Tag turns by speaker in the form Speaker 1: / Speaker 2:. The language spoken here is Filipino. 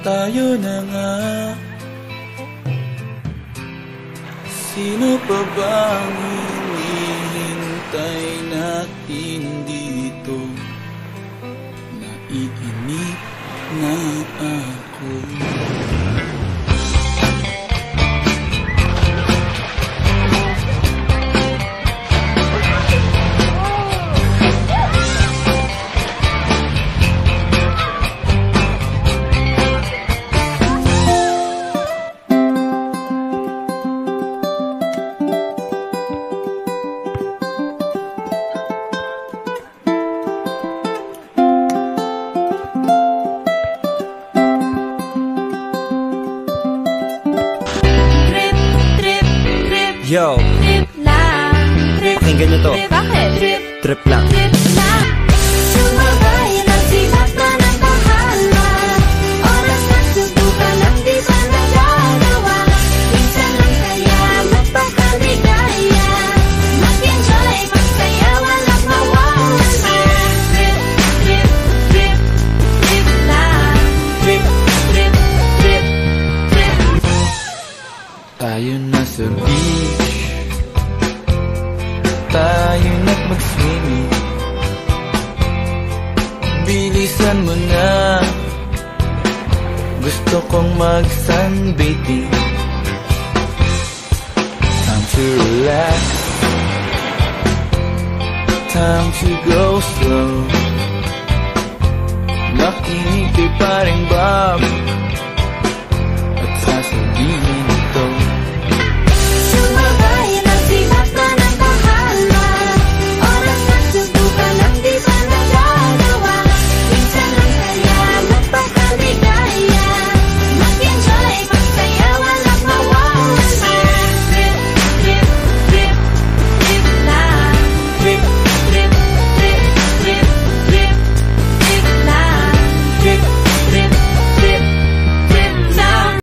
Speaker 1: tayo na nga. Sino pa bang hinihintay natin dito? Naiinip na ako.
Speaker 2: Yo,
Speaker 3: Trip lang, trip,
Speaker 2: pakinggan nyo to.
Speaker 3: bakit?
Speaker 2: Trip lang.
Speaker 3: Trip lang. Sumabay na silat na ng bahala. Oras na subukan ang di pa nagagawa. Minsan lang kaya magpakaligaya. Mag-enjoy, magsaya, walang mawawala. Trip, trip, trip, trip lang.
Speaker 1: Trip,
Speaker 3: Trip, trip, trip.
Speaker 1: tayo na sa beach, tayo na't mag-swimming. Bilisan mo na, gusto kong mag-sunbathing. Time to relax, time to go slow. Nakinig kay paring Bob,